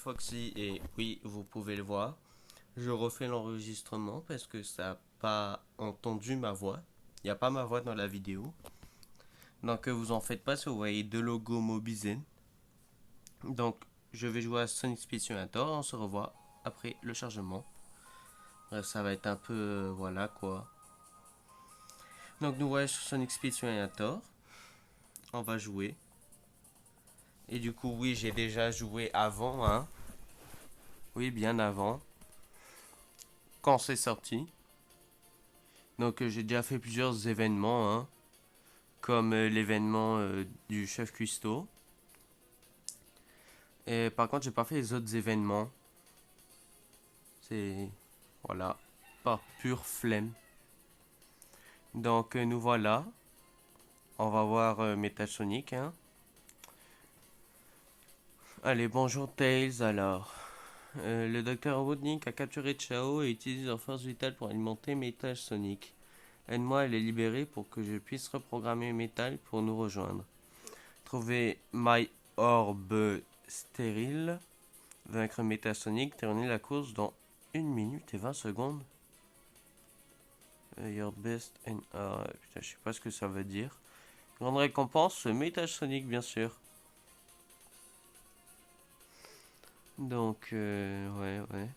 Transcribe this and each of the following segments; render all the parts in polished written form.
Foxy et oui, vous pouvez le voir. Je refais l'enregistrement parce que ça n'a pas entendu ma voix. Il n'y a pas ma voix dans la vidéo. Donc vous en faites pas si vous voyez deux logos Mobizen. Donc je vais jouer à Sonic Speed Simulator. On se revoit après le chargement. Ça va être un peu voilà quoi. Donc nous voyons sur Sonic Speed Simulator. On va jouer. Et du coup oui j'ai déjà joué avant hein. Oui bien avant. Quand c'est sorti. Donc j'ai déjà fait plusieurs événements hein. Comme l'événement du chef cuistot. Et par contre, j'ai pas fait les autres événements. C'est voilà, par pure flemme. Donc nous voilà. On va voir Metal Sonic. Hein. Allez, bonjour Tails alors. Le docteur Robotnik a capturé Chao et utilise leur force vitale pour alimenter Metal Sonic. Aide-moi à les libérer pour que je puisse reprogrammer Metal pour nous rejoindre. Trouver My Orb stérile. Vaincre Metasonic, terminer la course dans 1 minute et 20 secondes. Your best and... putain, je sais pas ce que ça veut dire. Grande récompense, Metasonic, bien sûr. Donc, ouais.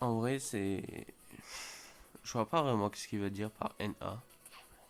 En vrai, c'est... Je vois pas vraiment ce qu'il veut dire par NA.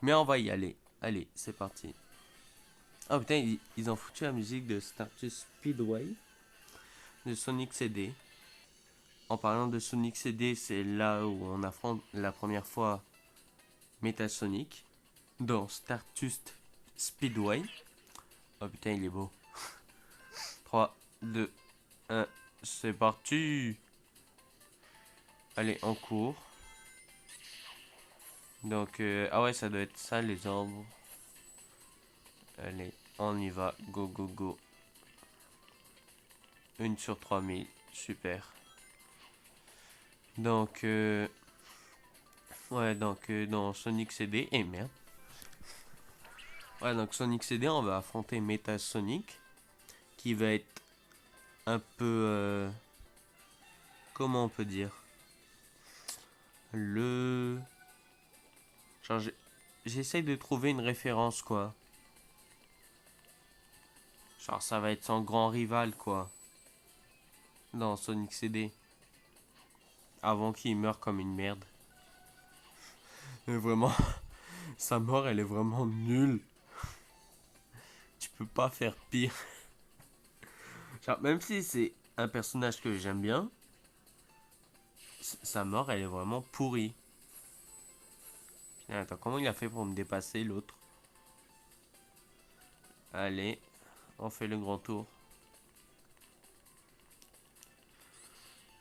Mais on va y aller. Allez, c'est parti. Oh putain, ils ont foutu la musique de Stardust Speedway de Sonic CD. En parlant de Sonic CD, c'est là où on affronte la première fois Metasonic dans Stardust Speedway. Oh putain, il est beau. 3, 2, 1, c'est parti. Allez, en cours. Donc, ah ouais, ça doit être ça les orbes. Allez, on y va. Go, go, go. 1/3000. Super. Donc, ouais, donc dans Sonic CD. Et merde. Ouais, donc Sonic CD, on va affronter Metasonic. Qui va être un peu. Comment on peut dire le. Genre, j'essaye de trouver une référence, quoi. Genre, ça va être son grand rival, quoi. Dans Sonic CD. Avant qu'il meure comme une merde. Mais vraiment, sa mort, elle est vraiment nulle. Tu peux pas faire pire. Genre, même si c'est un personnage que j'aime bien, sa mort, elle est vraiment pourrie. Attends, comment il a fait pour me dépasser, l'autre? Allez, on fait le grand tour.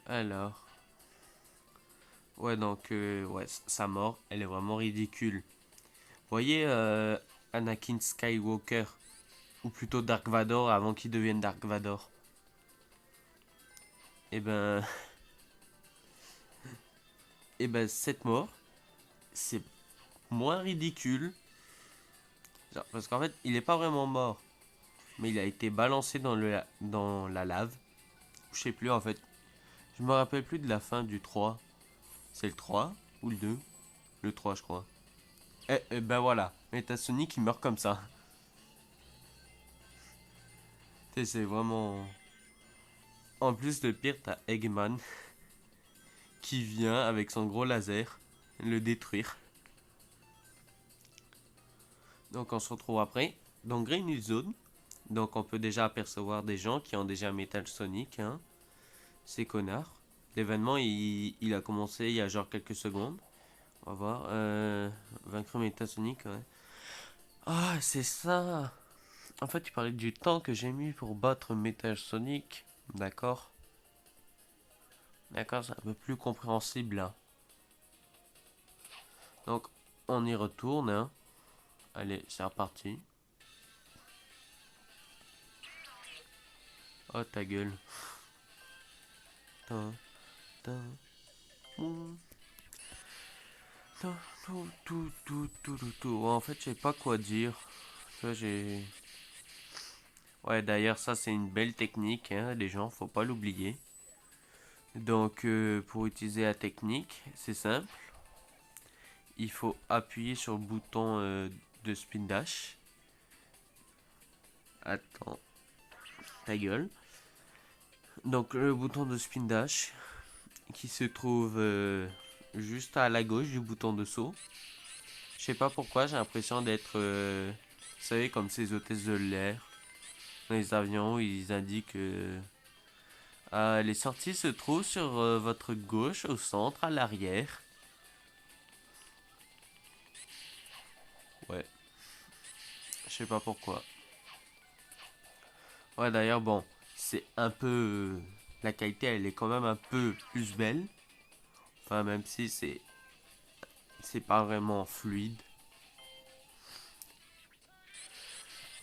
Alors. Ouais, donc, ouais, sa mort, elle est vraiment ridicule. Vous voyez Anakin Skywalker, ou plutôt Dark Vador avant qu'il devienne Dark Vador. Et ben, et ben cette mort, c'est moins ridicule. Genre, parce qu'en fait, il est pas vraiment mort, mais il a été balancé dans la lave. Je sais plus en fait. Je me rappelle plus de la fin du 3. C'est le 3 ou le 2? Le 3 je crois. Et ben voilà, Metasonic il meurt comme ça. C'est vraiment... En plus, le pire, t'as Eggman qui vient avec son gros laser le détruire. Donc on se retrouve après dans Green Hill Zone. Donc on peut déjà apercevoir des gens qui ont déjà Metal Sonic. Hein. Ces connards. L'événement il a commencé il y a genre quelques secondes. On va voir. Vaincre Metal Sonic, ouais. Ah, c'est ça. En fait, tu parlais du temps que j'ai mis pour battre Metal Sonic. D'accord. D'accord, c'est un peu plus compréhensible là. Donc on y retourne. Hein. Allez, c'est reparti. Oh ta gueule. Tin, tin, mou. Tin, tout. En fait, je sais pas quoi dire. Tu vois, j'ai. Ouais, d'ailleurs, ça, c'est une belle technique, hein, les gens, faut pas l'oublier. Donc, pour utiliser la technique, c'est simple. Il faut appuyer sur le bouton de spin dash. Attends, ta gueule. Donc, le bouton de spin dash qui se trouve juste à la gauche du bouton de saut. Je sais pas pourquoi, j'ai l'impression d'être, vous savez, comme ces hôtesses de l'air dans les avions, où ils indiquent les sorties se trouvent sur votre gauche, au centre, à l'arrière. Ouais, je sais pas pourquoi. Ouais, d'ailleurs, bon, c'est un peu. La qualité, elle est quand même un peu plus belle. Enfin, même si c'est pas vraiment fluide.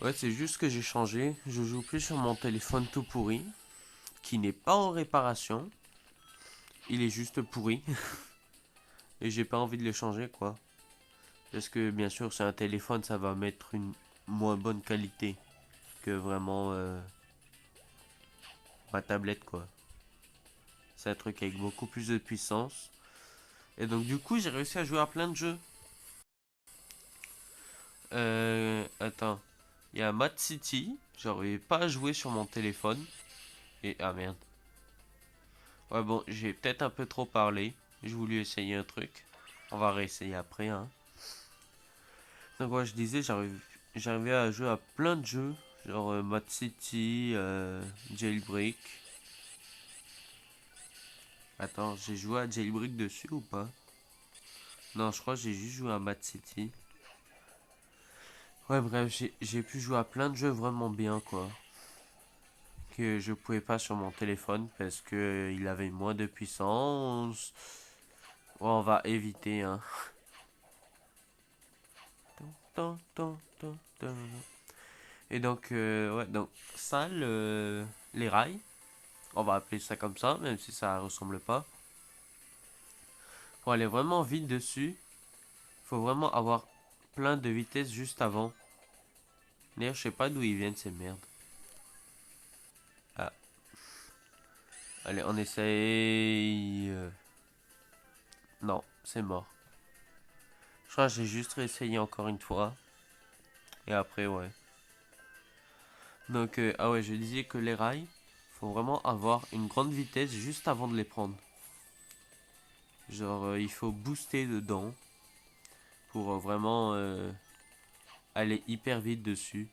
Ouais, c'est juste que j'ai changé. Je joue plus sur mon téléphone tout pourri, qui n'est pas en réparation. Il est juste pourri. Et j'ai pas envie de le changer, quoi. Parce que, bien sûr, c'est un téléphone, ça va mettre une moins bonne qualité que vraiment ma tablette, quoi. C'est un truc avec beaucoup plus de puissance. Et donc, du coup, j'ai réussi à jouer à plein de jeux. Attends. Il y a Mad City. J'aurais pas joué sur mon téléphone. Et, ah merde. Ouais, bon, j'ai peut-être un peu trop parlé. J'ai voulu essayer un truc. On va réessayer après, hein. Donc, ouais, je disais, j'arrivais à jouer à plein de jeux. Genre Mad City, Jailbreak. Attends, j'ai joué à Jailbreak dessus ou pas? Non, je crois que j'ai juste joué à Mad City. Ouais, bref, j'ai pu jouer à plein de jeux vraiment bien, quoi. Que je pouvais pas sur mon téléphone parce que il avait moins de puissance. Ouais, on va éviter, hein. Et donc, ouais, donc ça, les rails, on va appeler ça comme ça, même si ça ressemble pas. Pour aller vraiment vite dessus, faut vraiment avoir plein de vitesse juste avant. D'ailleurs, je sais pas d'où ils viennent ces merdes. Ah, allez, on essaye. Non, c'est mort. Je crois que j'ai juste réessayé encore une fois. Et après, ouais. Donc, ah ouais, je disais que les rails, faut vraiment avoir une grande vitesse juste avant de les prendre. Genre, il faut booster dedans pour vraiment aller hyper vite dessus.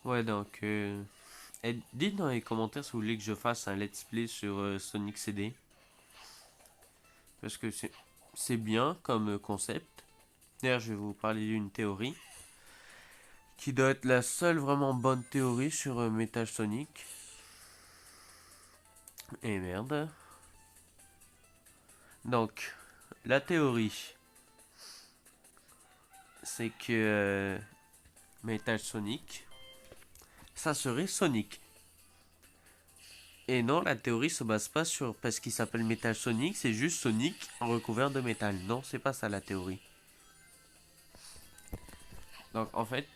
Ouais, donc, dites dans les commentaires si vous voulez que je fasse un let's play sur Sonic CD. Parce que c'est bien comme concept. D'ailleurs, je vais vous parler d'une théorie qui doit être la seule vraiment bonne théorie sur Metal Sonic. Et merde. Donc, la théorie, c'est que Metal Sonic, ça serait Sonic. Et non, la théorie se base pas sur parce qu'il s'appelle Metal Sonic, c'est juste Sonic recouvert de métal. Non, c'est pas ça la théorie. Donc en fait,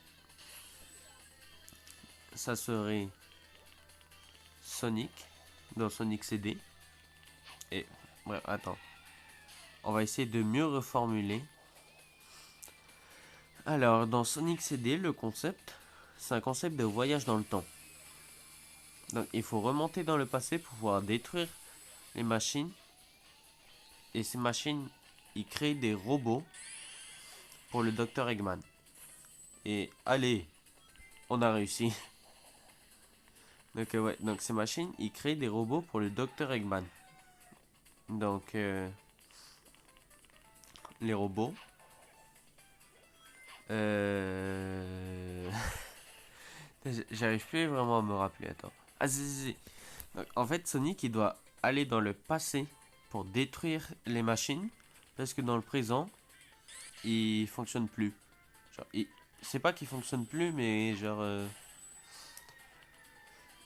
ça serait Sonic dans Sonic CD. Et bref, attends. On va essayer de mieux reformuler. Alors, dans Sonic CD, le concept, c'est un concept de voyage dans le temps. Donc, il faut remonter dans le passé pour pouvoir détruire les machines. Et ces machines, ils créent des robots pour le docteur Eggman. Et allez, on a réussi. Donc, ouais, donc ces machines, ils créent des robots pour le docteur Eggman. Donc, les robots. Euh... J'arrive plus vraiment à me rappeler, attends. Ah, si. Donc, en fait, Sonic, il doit aller dans le passé pour détruire les machines. Parce que dans le présent, il fonctionne plus. Genre, c'est pas qu'il fonctionne plus, mais genre.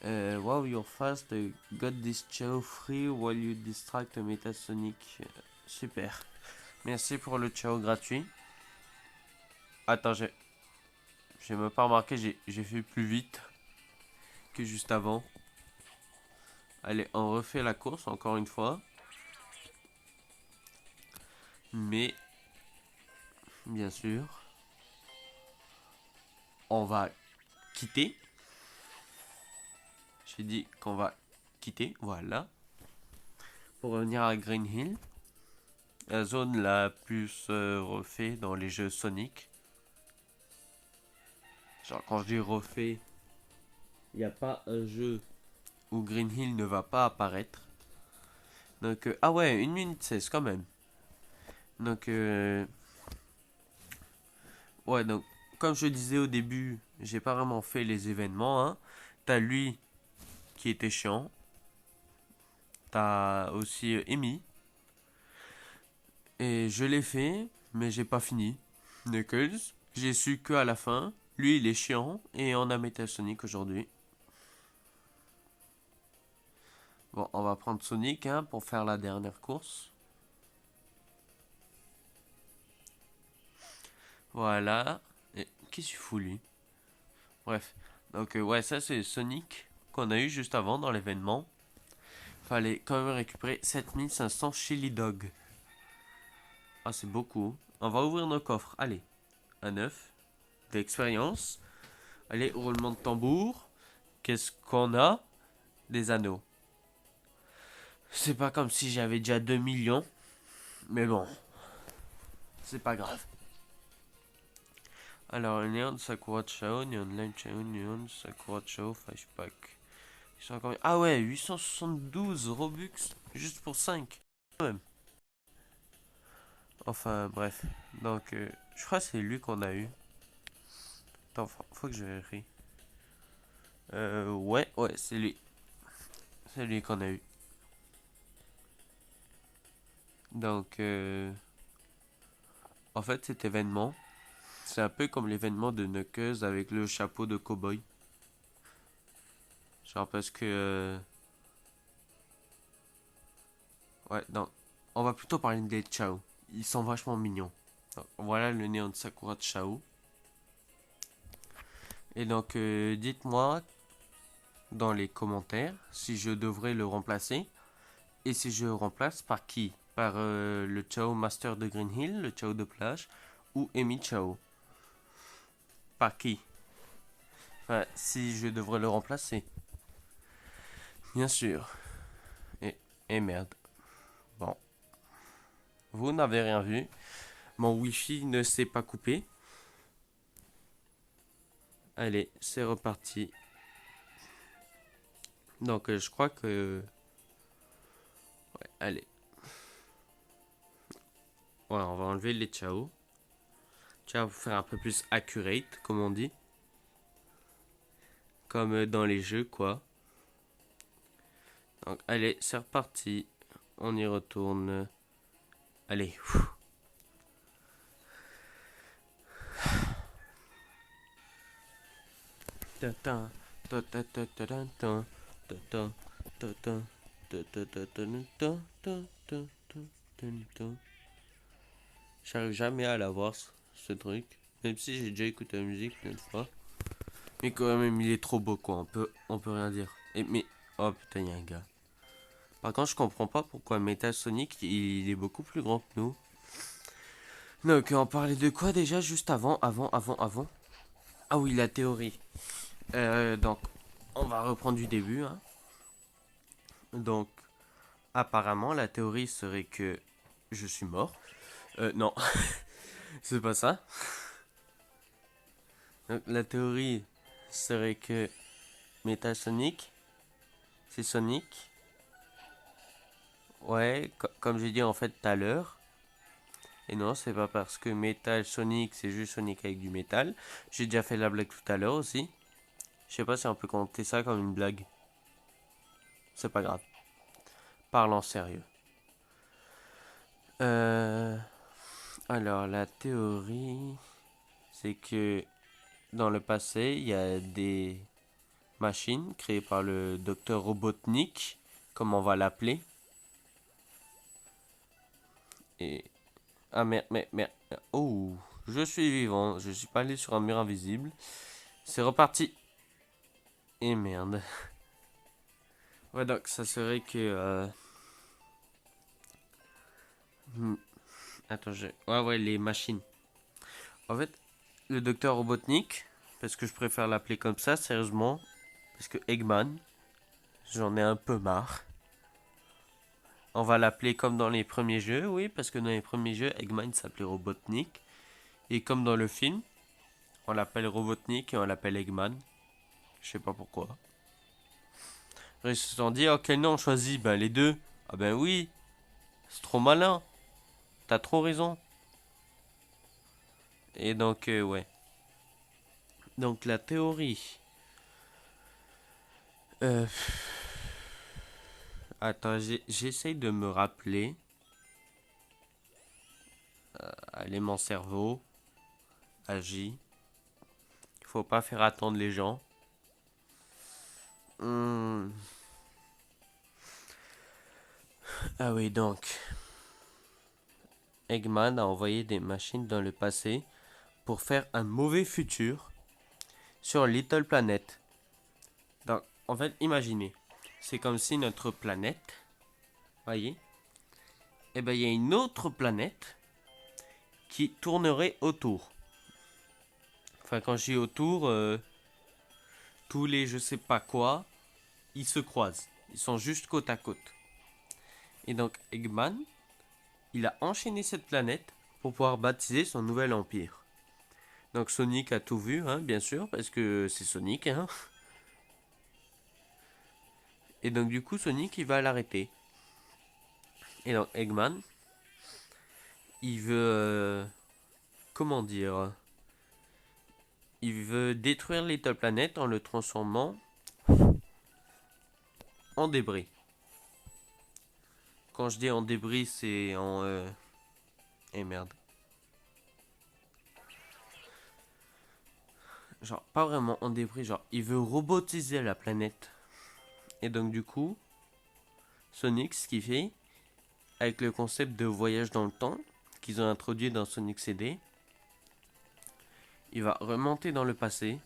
Wow, you're fast. Got this chow free while you distract Metasonic. Super. Merci pour le chow gratuit. Attends, J'ai même pas remarqué, j'ai fait plus vite que juste avant. Allez, on refait la course encore une fois. Mais, bien sûr, on va quitter. J'ai dit qu'on va quitter, voilà. Pour revenir à Green Hill. La zone la plus refait dans les jeux Sonic. Genre quand je dis refait, il n'y a pas un jeu où Green Hill ne va pas apparaître. Donc, ah ouais, 1 minute 16 quand même. Donc, ouais, donc, comme je disais au début, j'ai pas vraiment fait les événements, hein. T'as lui qui était chiant. T'as aussi Amy. Et je l'ai fait, mais j'ai pas fini. Knuckles, j'ai su que à la fin. Lui, il est chiant. Et on a Metal Sonic aujourd'hui. Bon, on va prendre Sonic hein, pour faire la dernière course. Voilà. Et qu'est-ce qu'il fout lui? Bref. Donc, ouais, ça c'est Sonic qu'on a eu juste avant dans l'événement. Fallait quand même récupérer 7500 Chili Dog. Ah, c'est beaucoup. On va ouvrir nos coffres. Allez. Un 9 d'expérience. Allez, roulement de tambour. Qu'est-ce qu'on a? Des anneaux. C'est pas comme si j'avais déjà 2 millions. Mais bon. C'est pas grave. Alors, Neon Sakura Chao, Neon Lime Chao, Neon Sakura Chao, Flashback. Ils sont encore... Ah ouais, 872 Robux juste pour 5. Quand même. Enfin, bref. Donc, je crois que c'est lui qu'on a eu. Attends, faut que je vérifie. Ouais, c'est lui. C'est lui qu'on a eu. Donc, en fait, cet événement, c'est un peu comme l'événement de Knuckles avec le chapeau de cow-boy. Genre parce que... ouais, non. On va plutôt parler des Chao. Ils sont vachement mignons. Donc, voilà le néon de Sakura de Chao. Et donc, dites-moi dans les commentaires si je devrais le remplacer. Et si je le remplace par qui? Par le Chao Master de Green Hill, le Chao de plage, ou Amy Chao? Par qui? Enfin, si je devrais le remplacer. Bien sûr. Et merde. Bon. Vous n'avez rien vu. Mon Wi-Fi ne s'est pas coupé. Allez, c'est reparti. Donc, je crois que... Ouais, allez. Ouais, on va enlever les Chao. Tiens, pour faire un peu plus accurate, comme on dit. Comme dans les jeux, quoi. Donc, allez, c'est reparti. On y retourne. Allez. J'arrive jamais à l'avoir, ce truc. Même si j'ai déjà écouté la musique plein de fois. Mais quand même, il est trop beau, quoi. On peut rien dire. Mais, oh putain, il y a un gars. Par contre, je comprends pas pourquoi Metal Sonic, il est beaucoup plus grand que nous. Donc, on parlait de quoi déjà juste avant. Ah oui, la théorie. Donc, on va reprendre du début. Hein. Donc, apparemment, la théorie serait que je suis mort. Non, c'est pas ça. Donc, la théorie serait que Metal Sonic, c'est Sonic. Ouais, comme j'ai dit en fait tout à l'heure. Et non, c'est pas parce que Metal Sonic, c'est juste Sonic avec du métal. J'ai déjà fait la blague tout à l'heure aussi. Je sais pas si on peut compter ça comme une blague. C'est pas grave. Parlons sérieux. Euh, alors, la théorie, c'est que dans le passé, il y a des machines créées par le docteur Robotnik, comme on va l'appeler. Et... Ah merde. Oh, Je suis vivant. Je suis pas allé sur un mur invisible. C'est reparti. Et merde. Ouais, donc ça serait que... Attends, ouais, les machines. En fait, le docteur Robotnik, parce que je préfère l'appeler comme ça, sérieusement, parce que Eggman, j'en ai un peu marre. On va l'appeler comme dans les premiers jeux, oui, parce que dans les premiers jeux, Eggman s'appelait Robotnik. Et comme dans le film, on l'appelle Robotnik et on l'appelle Eggman. Je sais pas pourquoi. Ils se sont dit, oh, quel nom on choisit? Ben les deux. Ah ben oui, c'est trop malin. T'as trop raison. Et donc, ouais. Donc la théorie. Euh, Attends, j'essaye de me rappeler. Allez, mon cerveau agit. Il faut pas faire attendre les gens. Hmm. Ah oui, donc. Eggman a envoyé des machines dans le passé pour faire un mauvais futur sur Little Planet. Donc, en fait, imaginez. C'est comme si notre planète, voyez, eh ben, il y a une autre planète qui tournerait autour. Enfin, quand je dis autour, tous les je sais pas quoi, ils se croisent. Ils sont juste côte à côte. Et donc, Eggman, il a enchaîné cette planète pour pouvoir baptiser son nouvel empire. Donc, Sonic a tout vu, hein, bien sûr, parce que c'est Sonic, hein. Et donc, du coup, Sonic, il va l'arrêter. Et donc, Eggman, il veut. Comment dire? Il veut détruire Little Planet en le transformant en débris. Quand je dis en débris, c'est en. Eh merde. Genre, pas vraiment en débris, genre, il veut robotiser la planète. Et donc, du coup, Sonic, ce qu'il fait, avec le concept de voyage dans le temps, qu'ils ont introduit dans Sonic CD, il va remonter dans le passé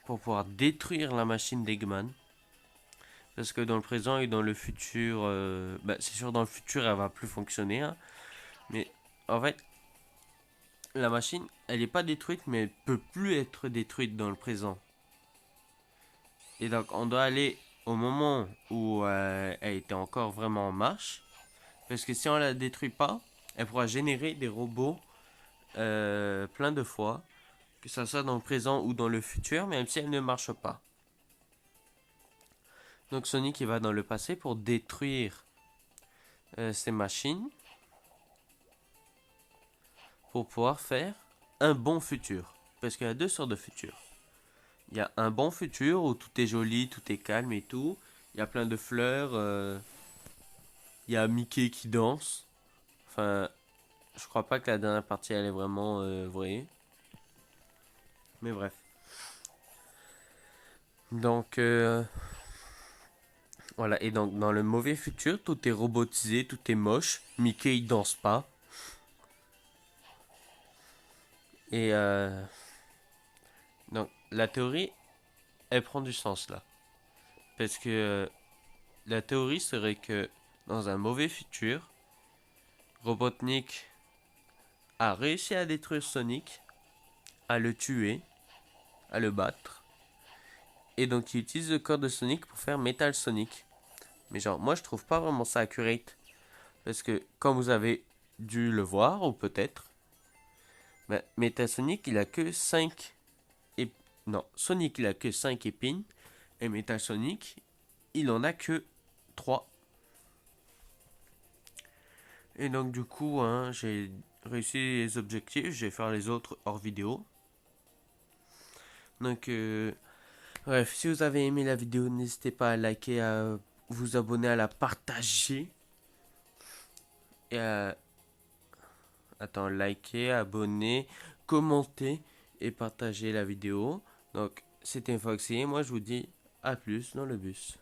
pour pouvoir détruire la machine d'Eggman. Parce que dans le présent et dans le futur, c'est sûr dans le futur elle va plus fonctionner, hein. Mais en fait, la machine, elle n'est pas détruite, mais elle peut plus être détruite dans le présent. Et donc on doit aller au moment où elle était encore vraiment en marche. Parce que si on la détruit pas, elle pourra générer des robots plein de fois. Que ça soit dans le présent ou dans le futur, même si elle ne marche pas. Donc Sonic il va dans le passé pour détruire ces machines. Pour pouvoir faire un bon futur. Parce qu'il y a deux sortes de futurs. Il y a un bon futur où tout est joli, tout est calme et tout. Il y a plein de fleurs. Il y a Mickey qui danse. Enfin, je crois pas que la dernière partie elle est vraiment vraie. Mais bref. Donc, voilà. Et donc, dans le mauvais futur, tout est robotisé, tout est moche. Mickey il danse pas. Et donc, la théorie, elle prend du sens là. Parce que la théorie serait que dans un mauvais futur, Robotnik a réussi à détruire Sonic, à le tuer, à le battre. Et donc il utilise le corps de Sonic pour faire Metal Sonic. Mais genre, moi je trouve pas vraiment ça accurate. Parce que, comme vous avez dû le voir, ou peut-être, Metal Sonic il a que 5 Non, Sonic il a que 5 épines. Et Metal Sonic, il en a que 3. Et donc du coup, hein, j'ai réussi les objectifs, je vais faire les autres hors vidéo. Donc, bref, si vous avez aimé la vidéo, n'hésitez pas à liker, à vous abonner, à la partager. Et à... Attends, liker, abonner, commenter et partager la vidéo. Donc, c'était Foxy et moi je vous dis à plus dans le bus.